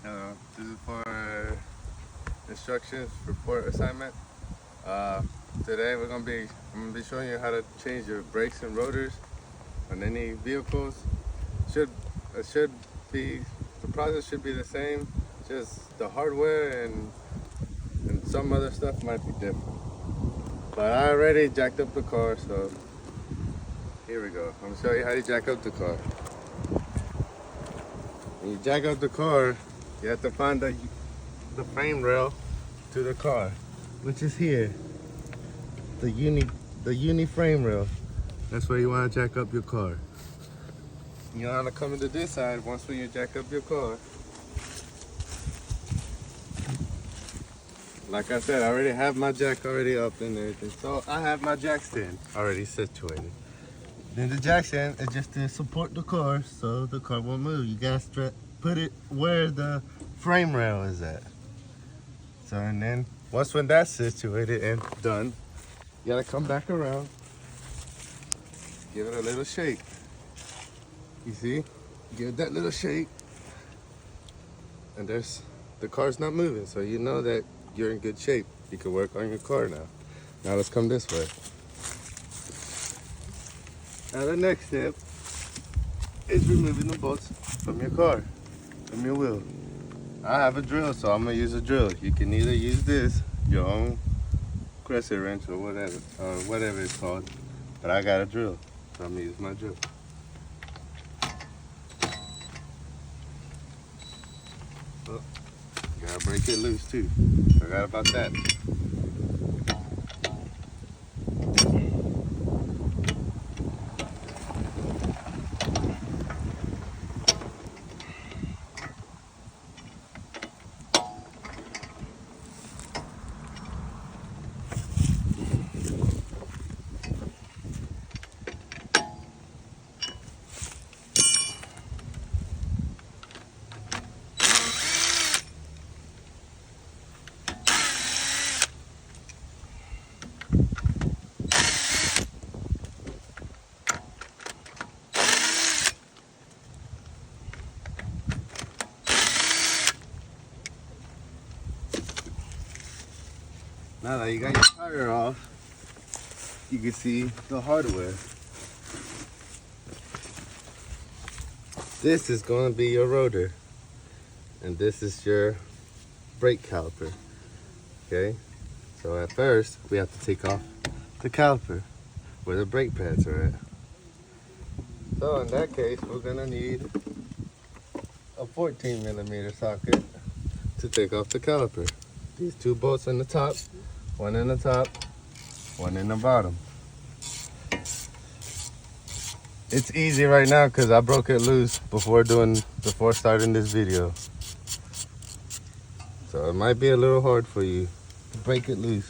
This is for instructions for port assignment. Today I'm gonna be showing you how to change your brakes and rotors on any vehicles. Should it should be the process should be the same, just the hardware and some other stuff might be different. But I already jacked up the car, so here we go. I'm gonna show you how to jack up the car. When you jack up the car, you have to find the frame rail to the car, which is here. The uni frame rail. That's where you want to jack up your car. You want to come into this side once when you jack up your car. Like I said, I already have my jack already up and everything. So I have my jack stand already situated. Then the jack stand is just to support the car so the car won't move. You gotta put it where the frame rail is at. So and then once when that's situated and done, you gotta come back around, give it a little shake. You see? Give it that little shake. And the car's not moving, so you know that you're in good shape. You can work on your car now. Now let's come this way. Now the next step is removing the bolts from your car, from your wheel. I have a drill, so I'm gonna use a drill. You can either use this, your own crescent wrench or whatever it's called, but I got a drill, so I'm gonna use my drill. Oh, gotta break it loose too. Forgot about that. Now that you got your tire off, you can see the hardware. This is going to be your rotor, and this is your brake caliper. Okay, so at first we have to take off the caliper where the brake pads are at. So in that case, we're going to need a 14mm socket to take off the caliper. These two bolts on the top. One in the top, one in the bottom. It's easy right now because I broke it loose before starting this video. So it might be a little hard for you to break it loose.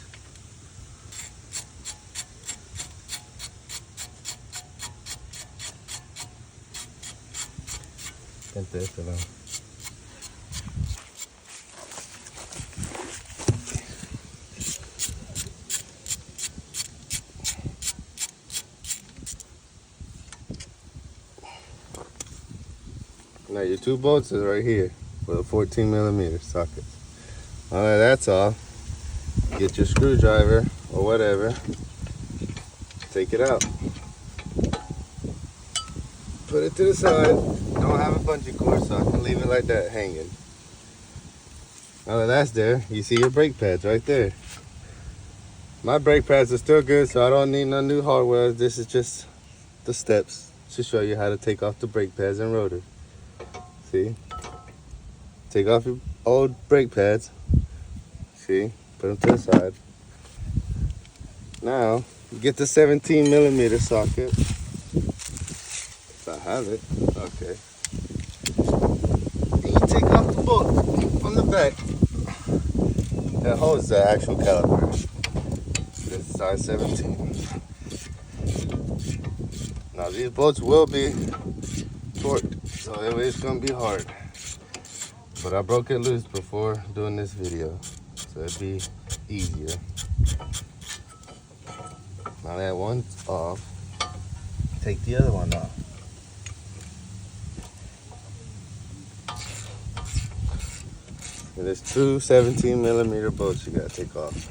Now your two bolts is right here with a 14mm socket. All right, that's all. Get your screwdriver or whatever. Take it out. Put it to the side. Don't have a bungee cord, so I can leave it like that hanging. Now that that's there, you see your brake pads right there. My brake pads are still good, so I don't need no new hardware. This is just the steps to show you how to take off the brake pads and rotor. See? Take off your old brake pads. See? Put them to the side. Now, get the 17mm socket. If I have it. Okay. And you take off the bolt from the back that holds the actual caliper. This is size 17. Now these bolts will be torqued, so it's gonna be hard. But I broke it loose before doing this video, so it'd be easier. Now that one's off, take the other one off. And there's two 17mm bolts you gotta take off.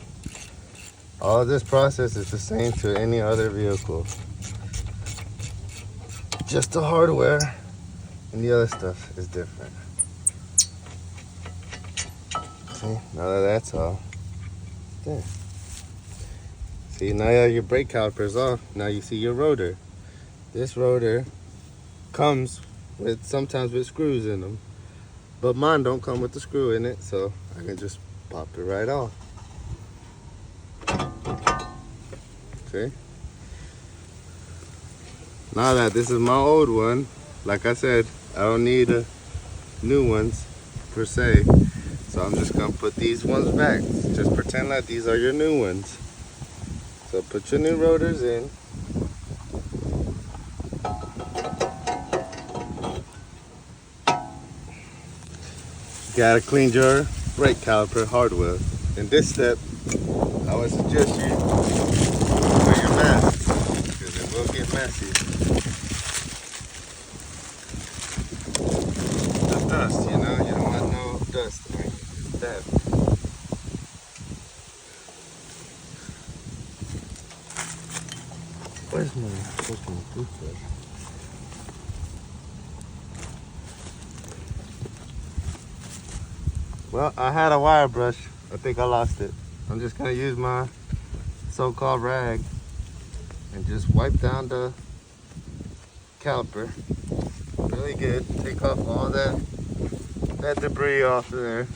All this process is the same to any other vehicle. Just the hardware and the other stuff is different. See, now that that's all there. See, now your brake calipers off. Now you see your rotor. This rotor comes with sometimes with screws in them, but mine don't come with the screw in it, so I can just pop it right off. See? Now that this is my old one, like I said, I don't need new ones per se, so I'm just gonna put these ones back. Just pretend like these are your new ones. So put your new rotors in. You gotta clean your brake caliper hardware. In this step, I would suggest you wear your mask because it will get messy. The dust, you know, you don't want no dust on your step. Where's my toothbrush? Well, I had a wire brush. I think I lost it. I'm just gonna use my so-called rag and just wipe down the caliper really good. Take off all that debris off of there.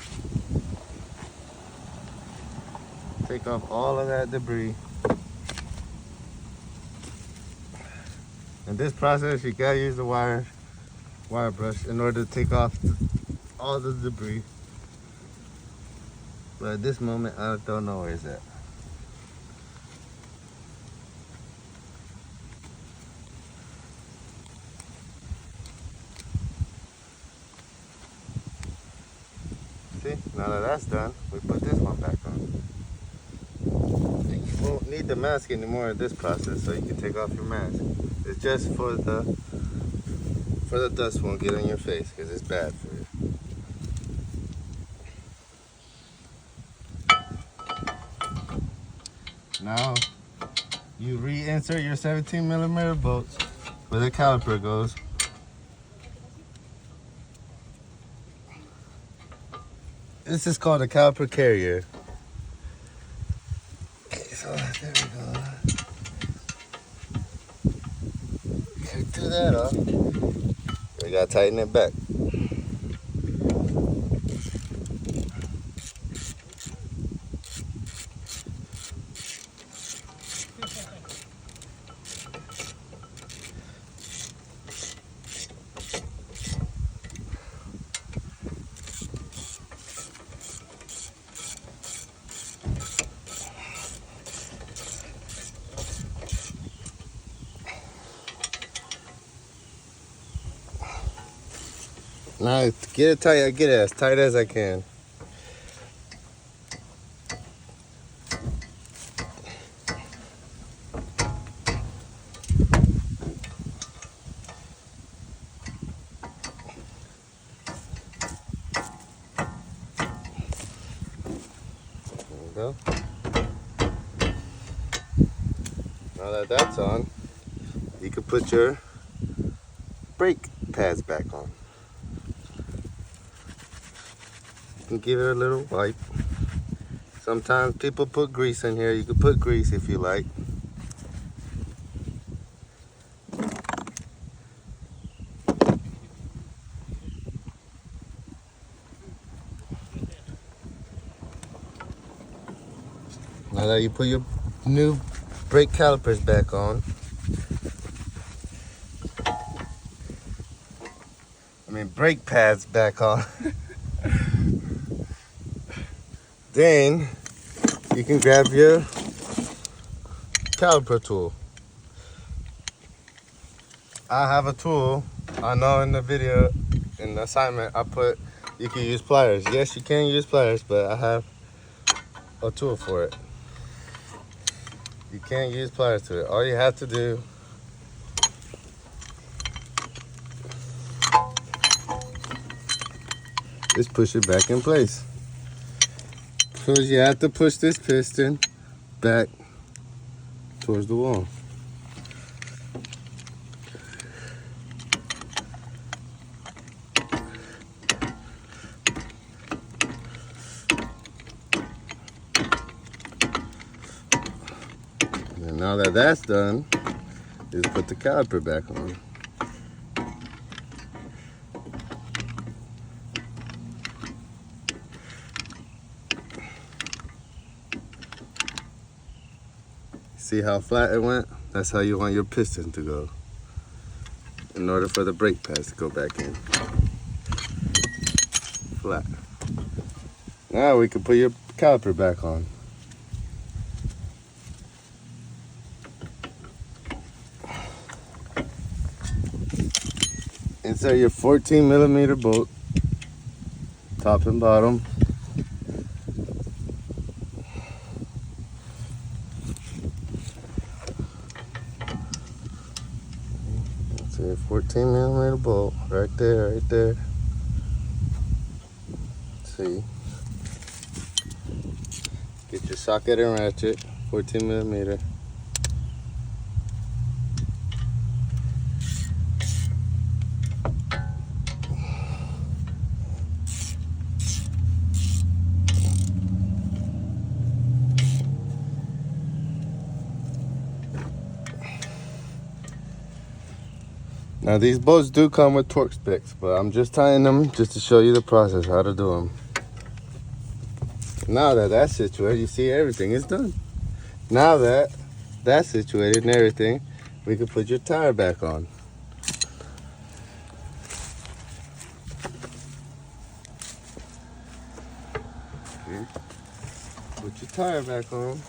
Take off all of that debris. In this process, you gotta use the wire brush in order to take off all the debris. But at this moment, I don't know where it's at. See, now that that's done, we put this one back on. And you won't need the mask anymore in this process, so you can take off your mask. It's just for the dust won't get on your face, because it's bad for you. Now, you reinsert your 17mm bolts where the caliper goes. This is called a caliper carrier. Okay, so there we go. Okay, do that off. We gotta tighten it back. Now get it tight. I get it as tight as I can. There we go. Now that that's on, you can put your brake pads back on. And give it a little wipe. Sometimes people put grease in here. You can put grease if you like. Now that you put your new brake calipers back on, brake pads back on, then you can grab your caliper tool. I have a tool. I know in the video, in the assignment, I put you can use pliers. Yes, you can use pliers, but I have a tool for it. You can't use pliers to it. All you have to do is push it back in place. because you have to push this piston back towards the wall. And now that that's done, just put the caliper back on. See how flat it went? That's how you want your piston to go in order for the brake pads to go back in. Flat. Now we can put your caliper back on. Insert your 14mm bolt, top and bottom. Insert your 14mm bolt right there, right there. See. Get your socket and ratchet, 14mm. Now these bolts do come with torque specs, but I'm just tying them just to show you the process, how to do them. Now that that's situated, you see everything is done. Now that that's situated and everything, we can put your tire back on. Okay. Put your tire back on.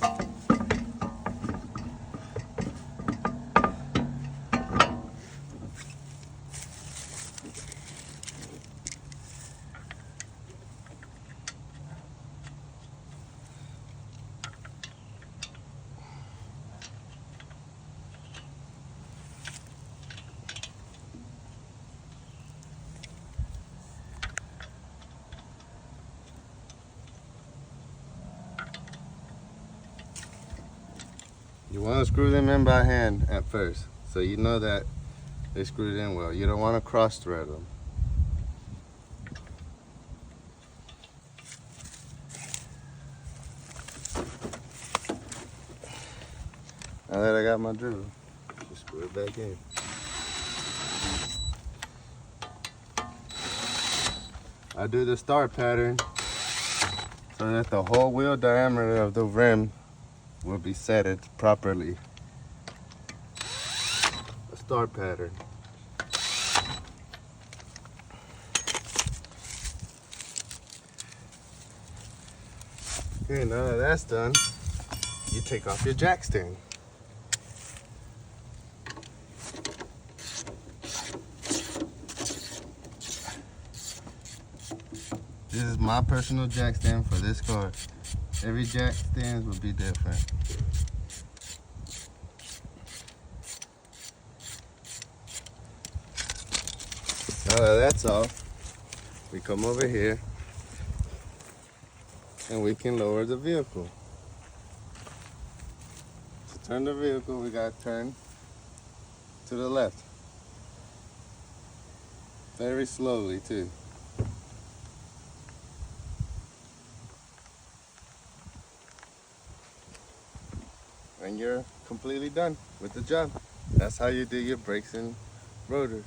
You want to screw them in by hand at first, so you know that they screwed in well. You don't want to cross thread them. Now that I got my drill, just screw it back in. I do the star pattern so that the whole wheel diameter of the rim will be set it properly. A star pattern. Okay, now that that's done, you take off your jack stand. This is my personal jack stand for this car. Every jack stand will be different. Now that that's off, we come over here and we can lower the vehicle. To turn the vehicle, we gotta turn to the left. Very slowly too. And you're completely done with the job. That's how you do your brakes and rotors.